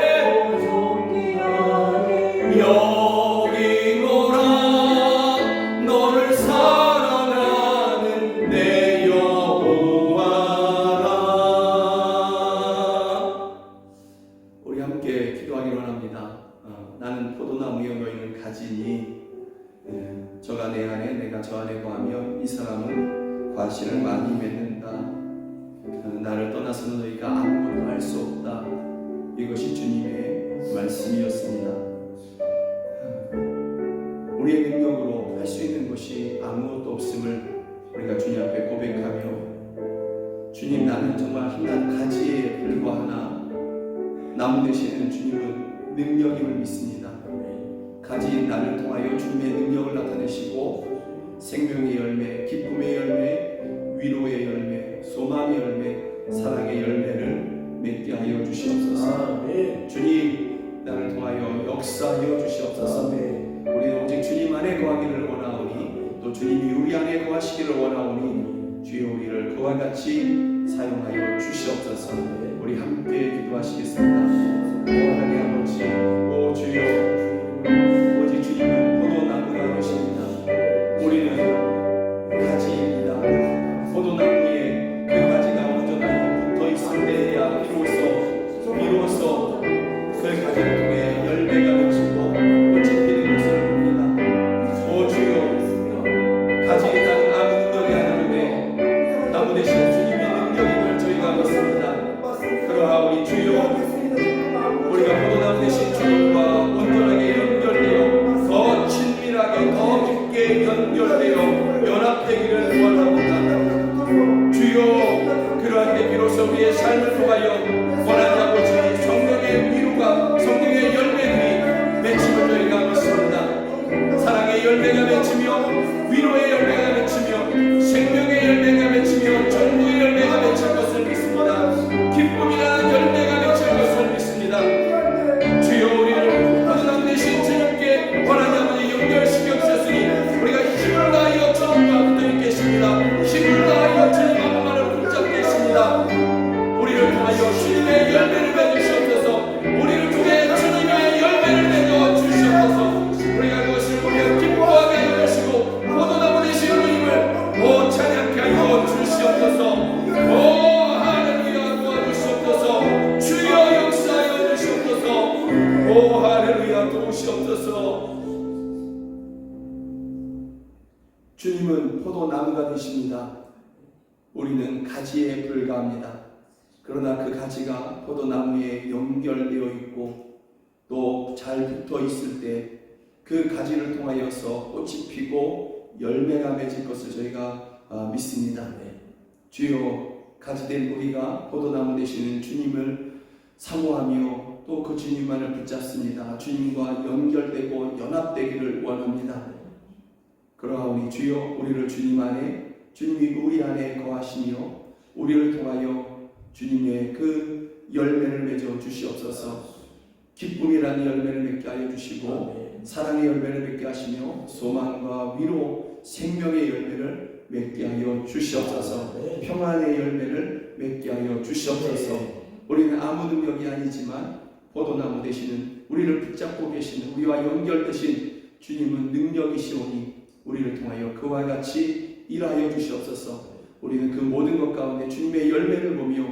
Speaker 1: 여기노라. 너를 사랑하는 내 여호와라. 우리 함께 기도하기 원합니다. 나는 포도나무여 너희는 가지니, 저가 내 안에 내가 저 안에 거하며 이 사람은 과실을 많이 맺는다. 나를 떠나서는 너희가 아무것도 할 수 없다. 이것이 주님의 말씀이었습니다. 우리의 능력으로 할 수 있는 것이 아무것도 없음을 우리가 주님 앞에 고백하며, 주님 나는 정말 한낱 가지에 불과하나 나무 되시는 주님은 능력임을 믿습니다. 가지인 나를 통하여 주님의 능력을 나타내시고 생명의 열매, 기쁨의 열매, 위로의 열매, 소망의 열매, 사랑의 열매를 맺게 하여 주시옵소서. 주님 나를 통하여 역사하여 주시옵소서. 우리 우리는 오직 주님 안에 거하기를 원하오니 또 주님이 우리 안에 거하시기를 원하오니 주여 우리를 그와 같이 사용하여 주시옵소서. 우리 함께 기도하시겠습니다. 오 하나님 아버지, 오 주여, 오직 주님은 포도나무가 되십니다. 우리는 가지입니다. 포도나무에 그 가지가 온전하게 붙어 있을 때야 비로소 그 가지를 통해 열매가 맺히고 꽃이 피는 것을 봅니다. 오 주여, 가지에 따른 아무 능력이 하나님의 나무 대신 주님의 능력임을 저희가 믿습니다. 그러하오니 주여, 우리가 포도나무 대신 주님과 온전하게 연결되어 더 친밀하게 더 깊게 연결되어 연합되기를 원합니다. 주여, 그러한 때 비로소 우리의 삶을 통하여 원하는 아버지 성령의 위로가 성령의 열매들이 맺힘을 저희가 믿습니다. 사랑의 열매가 맺히며 위로의 열매가 맺히며 생명의 열매가 맺히며 전부의 열매가 맺힐 것을 믿습니다. 기쁨이라는 열매가 맺힐 것을 믿습니다. 주여, 우리를 포도나무 대신 주님께 원하는 아버지 연결시켜 주셨으니 우리가 힘을 다하여 주님과 붙어 있겠습니다. 힘을 다하여 주님 앞만을 붙잡겠습니다. 우리를 통하여 주님의 열매를 맺으시옵소서. 우리를 통해 주님의 열매를 맺어 주시옵소서. 우리가 그것을 보며 기뻐하게 하여 주시고 포도나무 되신 주님을 찬양케 하여 주시옵소서. 할렐루야, 도와주시옵소서. 주여 역사하여 주시옵소서. 할렐루야, 도우시옵소서. 주님은 포도나무가 되십니다. 우리는 가지에 불과합니다. 그러나 그 가지가 포도나무에 연결되어 있고 또 잘 붙어 있을 때 그 가지를 통하여서 꽃이 피고 열매가 맺을 것을 저희가 믿습니다. 주여, 가지된 우리가 포도나무 되시는 주님을 사모하며 또 그 주님만을 붙잡습니다. 주님과 연결되고 연합되기를 원합니다. 그러하오니 주여, 우리를 주님 안에, 주님이 우리 안에 거하시며 우리를 통하여 주님의 그 열매를 맺어 주시옵소서. 기쁨이라는 열매를 맺게 하여 주시고 사랑의 열매를 맺게 하시며 소망과 위로, 생명의 열매를 맺게 하여 주시옵소서. 평안의 열매를 맺게 하여 주시옵소서. 우리는 아무 능력이 아니지만 포도나무 되시는 우리를 붙잡고 계시는 우리와 연결되신 주님은 능력이시오니 우리를 통하여 그와 같이 일하여 주시옵소서. 우리는 그 모든 것 가운데 주님의 열매를 보며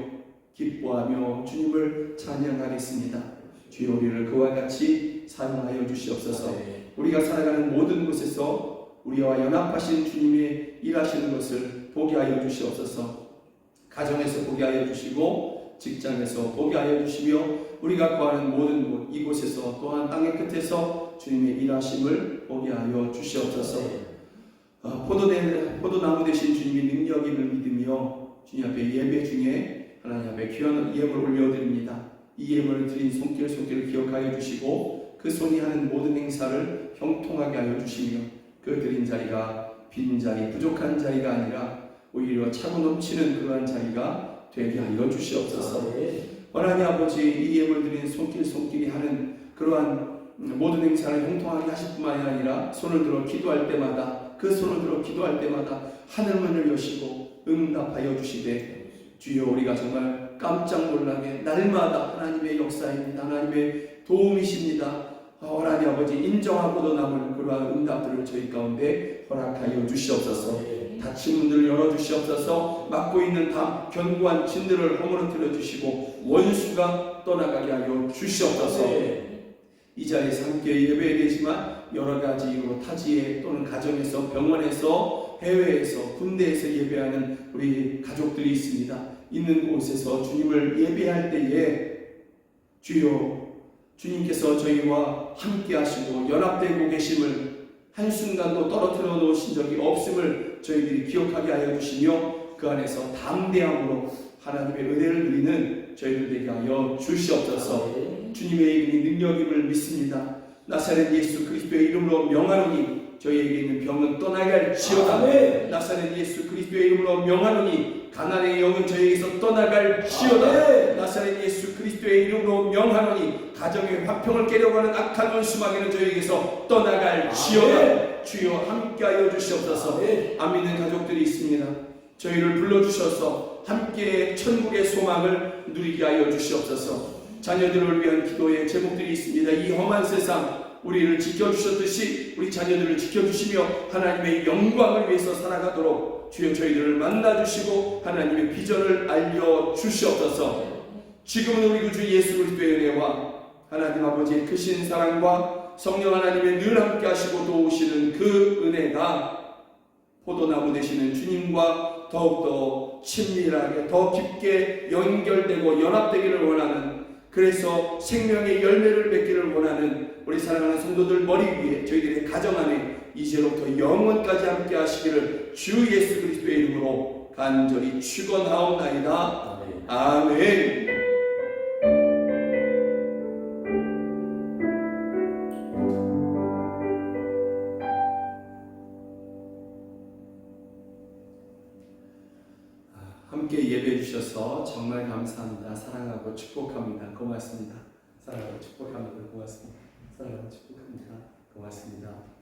Speaker 1: 기뻐하며 주님을 찬양하겠습니다. 주여, 우리를 그와 같이 사용하여 주시옵소서. 우리가 살아가는 모든 곳에서 우리와 연합하신 주님의 일하시는 것을 보게 하여 주시옵소서. 가정에서 보게 하여 주시고 직장에서 보게 하여 주시며 우리가 거하는 모든 곳 이곳에서 또한 땅의 끝에서 주님의 일하심을 보게 하여 주시옵소서. 포도나무 되신 주님의 능력임을 믿으며 주님 앞에 예배 중에 하나님 앞에 귀한 예물 올려드립니다. 이 예물을 드린 손길을 기억하여 주시고 그 손이 하는 모든 행사를 형통하게 하여 주시며 그 드린 자리가 빈 자리, 부족한 자리가 아니라 오히려 차고 넘치는 그러한 자리가 되게 하여 주시옵소서. 하나님 아버지, 이 예물 드린 손길이 하는 그러한 모든 행사를 형통하게 하실 뿐만이 아니라 손을 들어 기도할 때마다 그 손을 들어 기도할 때마다 하늘문을 여시고 응답하여 주시되 주여, 우리가 정말 깜짝 놀라게 날마다 하나님의 역사입니다. 하나님의 도움이십니다. 하나님 아버지, 인정하고도 남을 그러한 응답들을 저희 가운데 허락하여 주시옵소서. 닫힌 문들을 열어주시옵소서. 막고 있는 견고한 진들을 허물어뜨려 주시고 원수가 떠나가게 하여 주시옵소서. 이 자리에서 함께 예배해야 되지만 여러 가지 이유로 타지에 또는 가정에서, 병원에서, 해외에서, 군대에서 예배하는 우리 가족들이 있습니다. 있는 곳에서 주님을 예배할 때에 주여, 주님께서 저희와 함께 하시고 연합되고 계심을 한순간도 떨어뜨려 놓으신 적이 없음을 저희들이 기억하게 하여 주시며 그 안에서 담대함으로 하나님의 은혜를 누리는 저희들 되게 하여 주시옵소서. 주님의 이름이 능력임을 믿습니다. 나사렛 예수 그리스도의 이름으로 명하노니 저희에게 있는 병은 떠나게 할지어다. 나사렛 예수 그리스도의 이름으로 명하노니 가난의 영은 저에게서 떠나갈지어다. 나사렛 예수 그리스도의 이름으로 명하노니 가정의 화평을 깨려고 하는 악한 원수마귀는 저에게서 떠나갈지어다. 주여 함께하여 주시옵소서. 안 믿는 가족들이 있습니다. 저희를 불러주셔서 함께 천국의 소망을 누리게 하여 주시옵소서. 자녀들을 위한 기도의 제목들이 있습니다. 이 험한 세상 우리를 지켜주셨듯이 우리 자녀들을 지켜주시며 하나님의 영광을 위해서 살아가도록 주여 저희들을 만나주시고 하나님의 비전을 알려주시옵소서. 지금은 우리 구주 예수 그리스도의 은혜와 하나님 아버지의 크신 사랑과 성령 하나님의 늘 함께 하시고 도우시는 그 은혜가 포도나무 되시는 주님과 더욱더 친밀하게 더 깊게 연결되고 연합되기를 원하는, 그래서 생명의 열매를 맺기를 원하는 우리 사랑하는 성도들 머리 위에 저희들의 가정 안에 이제로부터 영원까지 함께 하시기를 주 예수 그리스도의 이름으로 간절히 축원하옵나이다. 아멘. 함께 예배해 주셔서 정말 감사합니다. 사랑하고 축복합니다. 고맙습니다. 사랑하고 축복합니다. 고맙습니다. 사랑하고 축복합니다. 고맙습니다.